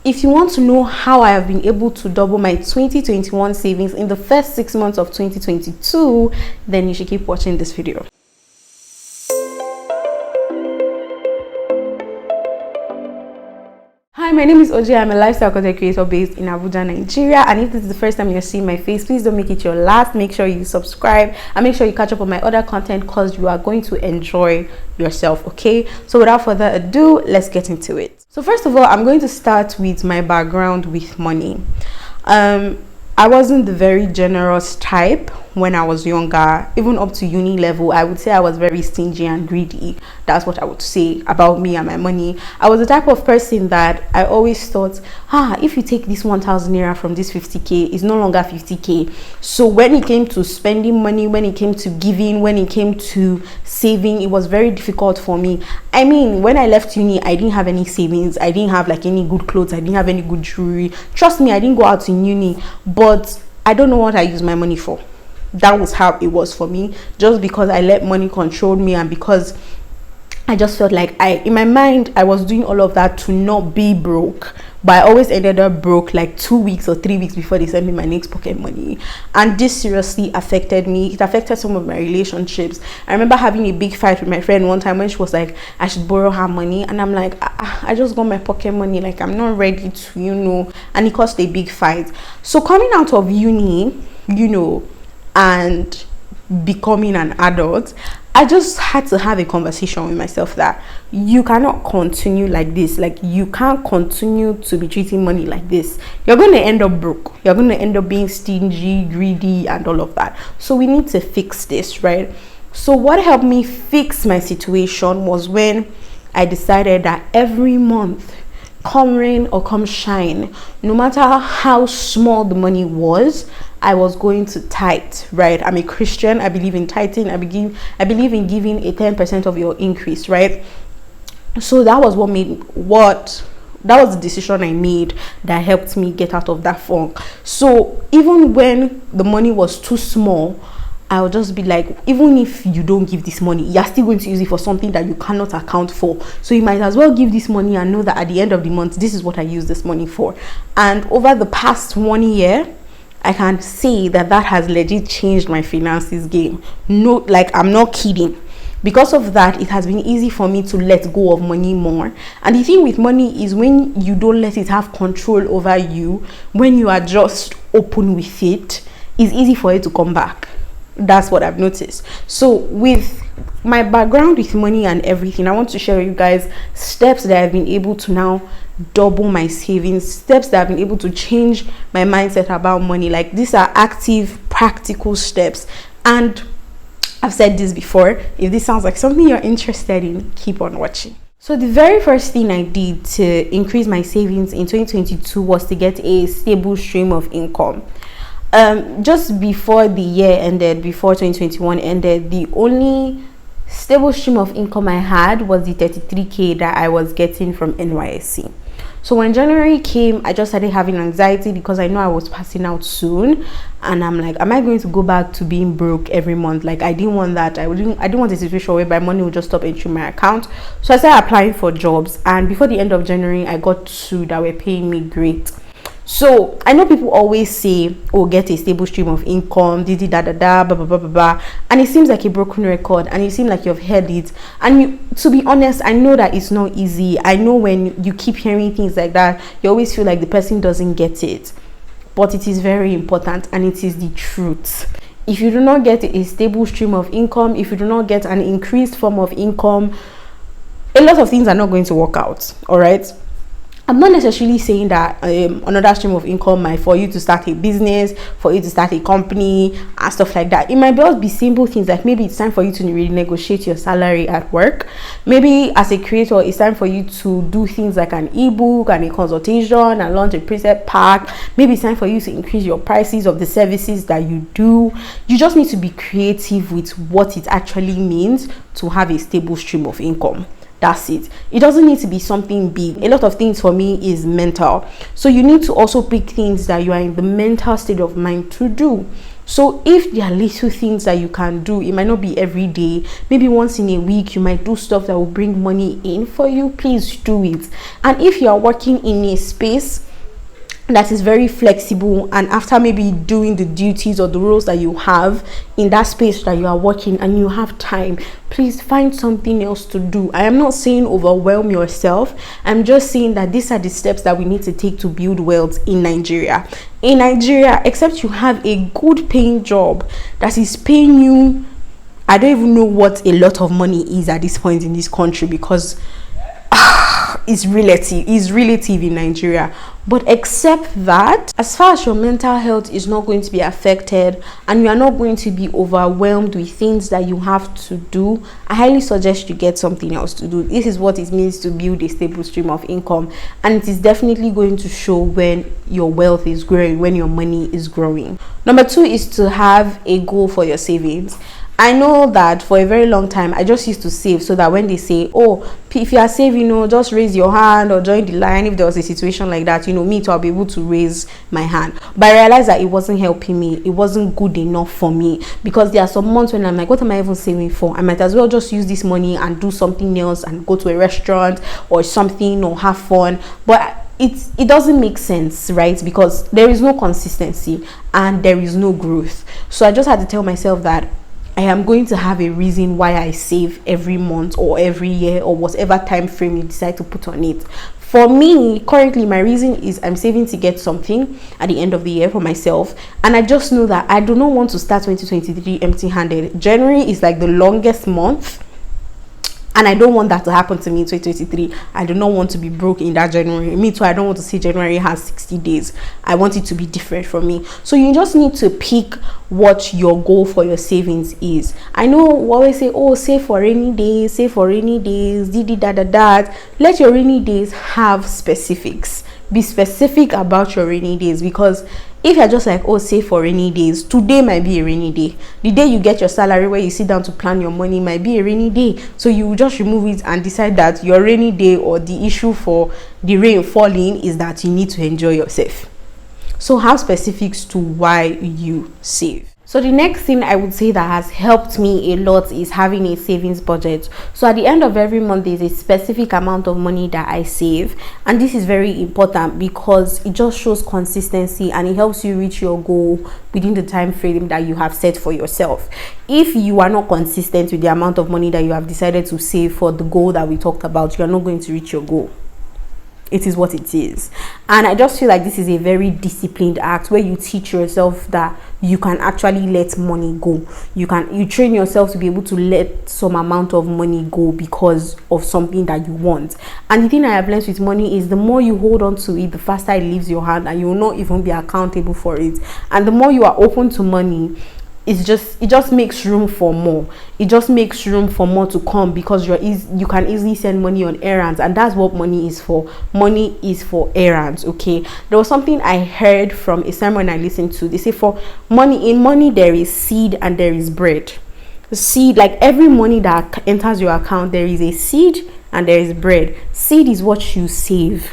If you want to know how I have been able to double my 2021 savings in the first 6 months of 2022, then you should keep watching this video. Hi, my name is Oji. I'm a lifestyle content creator based in Abuja, Nigeria. And if this is the first time you're seeing my face, please don't make it your last. Make sure you subscribe and make sure you catch up on my other content because you are going to enjoy yourself, okay? So without further ado, let's get into it. So first of all, I'm going to start with my background with money. I wasn't the very generous type when I was younger. Even up to uni level, I would say I was very stingy and greedy. That's what I would say about me and my money. I was the type of person that I always thought, if you take this 1,000 naira from this 50k, it's no longer 50k. So when it came to spending money, when it came to giving, when it came to saving, it was very difficult for me. I mean, when I left uni, I didn't have any savings. I didn't have like any good clothes. I didn't have any good jewelry. Trust me, I didn't go out in uni, but I don't know what I use my money for. That was how it was for me, just because I let money control me, and because I just felt like in my mind I was doing all of that to not be broke, but I always ended up broke like 2 weeks or 3 weeks before they sent me my next pocket money. And this seriously affected me. It affected some of my relationships. I remember having a big fight with my friend one time when she was like, I should borrow her money, and I'm like, I just got my pocket money, like I'm not ready to, and it caused a big fight. So coming out of uni, and becoming an adult, I just had to have a conversation with myself that you cannot continue like this. Like, you can't continue to be treating money like this. You're going to end up broke. You're going to end up being stingy, greedy, and all of that. So we need to fix this, right? So what helped me fix my situation was when I decided that every month, come rain or come shine, no matter how small the money was, I was going to tithe, right? I'm a Christian. I believe in tithing. I believe in giving a 10% of your increase, right? So that was that was the decision I made that helped me get out of that funk. So even when the money was too small, I would just be like, even if you don't give this money, you're still going to use it for something that you cannot account for. So you might as well give this money and know that at the end of the month, this is what I use this money for. And over the past 1 year, I can say that has legit changed my finances game. No, like, I'm not kidding. Because of that, it has been easy for me to let go of money more. And the thing with money is, when you don't let it have control over you, when you are just open with it, it's easy for it to come back. That's what I've noticed. So with my background with money and everything, I want to share with you guys steps that I've been able to now double my savings, steps that I've been able to change my mindset about money. Like, these are active, practical steps. And I've said this before, if this sounds like something you're interested in, keep on watching. So the very first thing I did to increase my savings in 2022 was to get a stable stream of income. Just before the year ended, before 2021 ended, the only stable stream of income I had was the 33k that I was getting from NYSC. So when January came, I just started having anxiety because I know I was passing out soon, and I'm like, am I going to go back to being broke every month? Like, I didn't want that. I didn't want a situation where my money would just stop entering my account. So I started applying for jobs, and before the end of January, I got 2 that were paying me great. So I know people always say, oh, get a stable stream of income, blah, blah, blah, blah, blah. And it seems like a broken record, and it seems like you've heard it. And to be honest, I know that it's not easy. I know when you keep hearing things like that, you always feel like the person doesn't get it. But it is very important, and it is the truth. If you do not get a stable stream of income, if you do not get an increased form of income, a lot of things are not going to work out, all right? I'm not necessarily saying that another stream of income might for you to start a business, for you to start a company and stuff like that. It might just be simple things like maybe it's time for you to renegotiate your salary at work. Maybe as a creator, it's time for you to do things like an ebook and a consultation and launch a preset pack. Maybe it's time for you to increase your prices of the services that you do. You just need to be creative with what it actually means to have a stable stream of income. That's it. It doesn't need to be something big. A lot of things for me is mental. So you need to also pick things that you are in the mental state of mind to do. So if there are little things that you can do, it might not be every day, maybe once in a week you might do stuff that will bring money in for you, please do it. And if you are working in a space that is very flexible, and after maybe doing the duties or the roles that you have in that space that you are working and you have time, please find something else to do. I am not saying overwhelm yourself. I'm just saying that these are the steps that we need to take to build wealth in Nigeria. In Nigeria, except you have a good paying job that is paying you, I don't even know what a lot of money is at this point in this country, because it's relative in Nigeria. But except that, as far as your mental health is not going to be affected and you are not going to be overwhelmed with things that you have to do, I highly suggest you get something else to do. This is what it means to build a stable stream of income, and it is definitely going to show when your wealth is growing, when your money is growing. Number 2 is to have a goal for your savings. I know that for a very long time I just used to save so that when they say, oh, if you are saving, just raise your hand or join the line, if there was a situation like that, me too, I'll be able to raise my hand. But I realized that it wasn't helping me. It wasn't good enough for me, because there are some months when I'm like, what am I even saving for? I might as well just use this money and do something else and go to a restaurant or something or have fun. But it doesn't make sense, right? Because there is no consistency and there is no growth. So I just had to tell myself that I am going to have a reason why I save every month or every year or whatever time frame you decide to put on it. For me, currently, my reason is I'm saving to get something at the end of the year for myself. And I just know that I do not want to start 2023 empty-handed. January is like the longest month, and I don't want that to happen to me in 2023. I do not want to be broke in that January. Me too, I don't want to say January has 60 days. I want it to be different from me. So you just need to pick what your goal for your savings is. I know we always say, oh, save for rainy days, save for rainy days, da. Let your rainy days have specifics. Be specific about your rainy days, because if you're just like, oh, save for rainy days, today might be a rainy day. The day you get your salary, where you sit down to plan your money, might be a rainy day. So you just remove it and decide that your rainy day, or the issue for the rain falling, is that you need to enjoy yourself. So have specifics to why you save. So the next thing I would say that has helped me a lot is having a savings budget. So at the end of every month, there's a specific amount of money that I save, and this is very important because it just shows consistency and it helps you reach your goal within the time frame that you have set for yourself. If you are not consistent with the amount of money that you have decided to save for the goal that we talked about, you are not going to reach your goal. It is what it is. And I just feel like this is a very disciplined act where you teach yourself that you can actually let money go. You train yourself to be able to let some amount of money go because of something that you want. And the thing I have learned with money is the more you hold on to it, the faster it leaves your hand and you will not even be accountable for it. And the more you are open to money, it just makes room for more. It just makes room for more to come, because you can easily send money on errands, and that's what money is for. Money is for errands. Okay, there was something I heard from a sermon I listened to. They say in money there is seed and there is bread. Seed, like every money that enters your account, there is a seed and there is bread. Seed is what you save,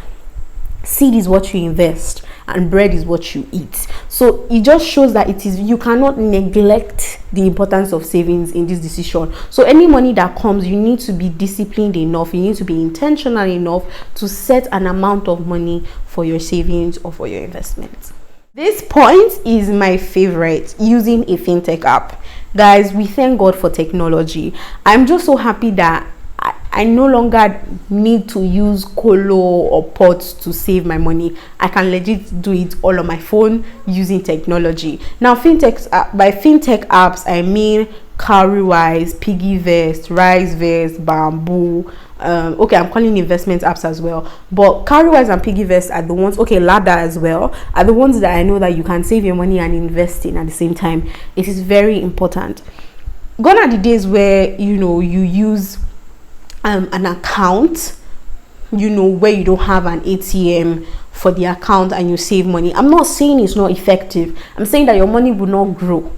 seed is what you invest, and bread is what you eat. So it just shows that you cannot neglect the importance of savings in this decision. So any money that comes, you need to be disciplined enough, you need to be intentional enough to set an amount of money for your savings or for your investments. This point is my favorite, using a fintech app. Guys, we thank God for technology. I'm just so happy that I no longer need to use Colo or Pots to save my money. I can legit do it all on my phone using technology. Now, by fintech apps, I mean Cowrywise, Piggyvest, RiseVest, Bamboo. Okay, I'm calling investment apps as well. But Cowrywise and Piggyvest are the ones, okay, Ladder as well, are the ones that I know that you can save your money and invest in at the same time. It is very important. Gone are the days where, you use an account, where you don't have an ATM for the account and you save money. I'm not saying it's not effective. I'm saying that your money will not grow.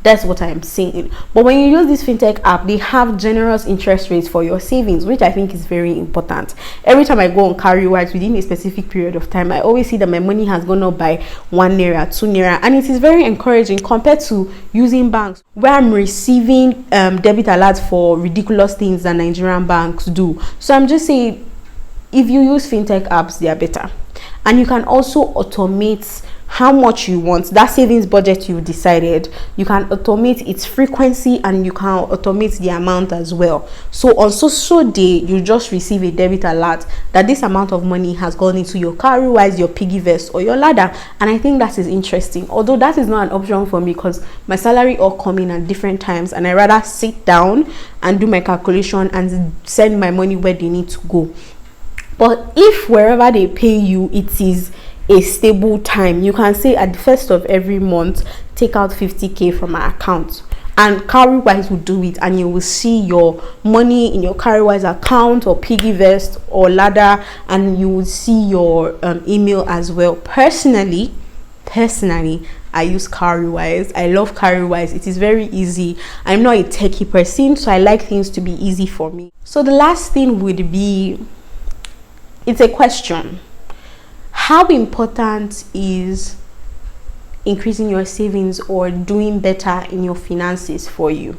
That's what I'm saying. But when you use this fintech app, they have generous interest rates for your savings, which I think is very important. Every time I go on Carrywise within a specific period of time, I always see that my money has gone up by 1 naira, 2 naira, and it is very encouraging compared to using banks where I'm receiving debit alerts for ridiculous things that Nigerian banks do. So I'm just saying, if you use fintech apps, they are better. And you can also automate how much you want, that savings budget you decided. You can automate its frequency, and you can automate the amount as well. So on so day, you just receive a debit alert that this amount of money has gone into your Carrywise, your piggyvest, or your ladder. And I think that is interesting, although that is not an option for me because my salary all come in at different times, and I rather sit down and do my calculation and send my money where they need to go. But if wherever they pay you, it is a stable time, you can say at the first of every month, take out 50k from my account, and Carrywise will do it, and you will see your money in your Carrywise account or piggyvest or ladder, and you will see your email as well. Personally, I use Carrywise. I love Carrywise. It is very easy. I'm not a techie person, so I like things to be easy for me. So the last thing would be, it's a question. How important is increasing your savings or doing better in your finances for you?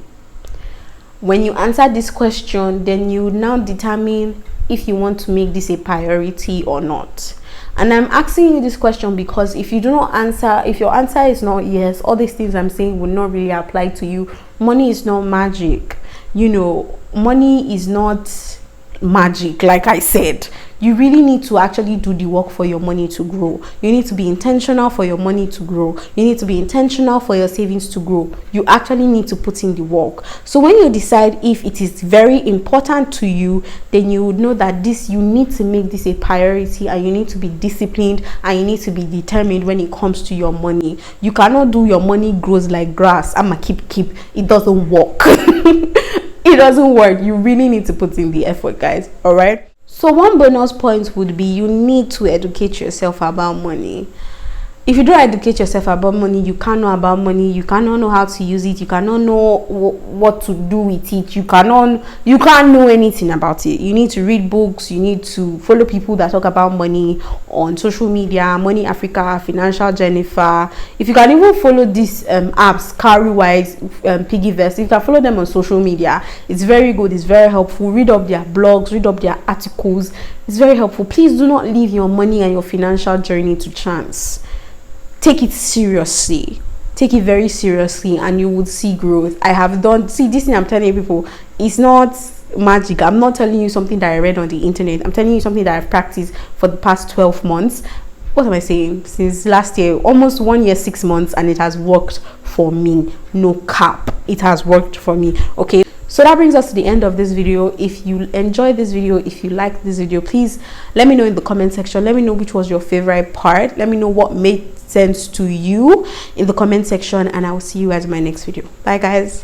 When you answer this question, then you now determine if you want to make this a priority or not. And I'm asking you this question because if you do not answer, if your answer is not yes, all these things I'm saying will not really apply to you. Money is not magic. You know, money is not magic. Like I said, you really need to actually do the work for your money to grow. You need to be intentional for your money to grow. You need to be intentional for your savings to grow. You actually need to put in the work. So when you decide if it is very important to you, then you would know that this, you need to make this a priority, and you need to be disciplined, and you need to be determined when it comes to your money. You cannot do your money grows like grass. I'ma keep. It doesn't work. It doesn't work. You really need to put in the effort, guys. All right. So one bonus point would be, you need to educate yourself about money. If you don't educate yourself about money, you can't know about money. You cannot know how to use it. You cannot know what to do with it. You can't know anything about it. You need to read books. You need to follow people that talk about money on social media, Money Africa, Financial Jennifer. If you can even follow these apps, Carrywise, piggyvest, if you can follow them on social media, it's very good. It's very helpful. Read up their blogs, read up their articles. It's very helpful. Please do not leave your money and your financial journey to chance. Take it seriously. Take it very seriously, and you would see growth. I have done, see, this thing I'm telling you people, it's not magic. I'm not telling you something that I read on the internet. I'm telling you something that I've practiced for the past 12 months. What am I saying? Since last year, almost 1 year, 6 months, and it has worked for me. No cap. It has worked for me. Okay. So that brings us to the end of this video. If you enjoyed this video, if you like this video, please let me know in the comment section. Let me know which was your favorite part. Let me know what made sense to you in the comment section, and I will see you guys in my next video. Bye guys.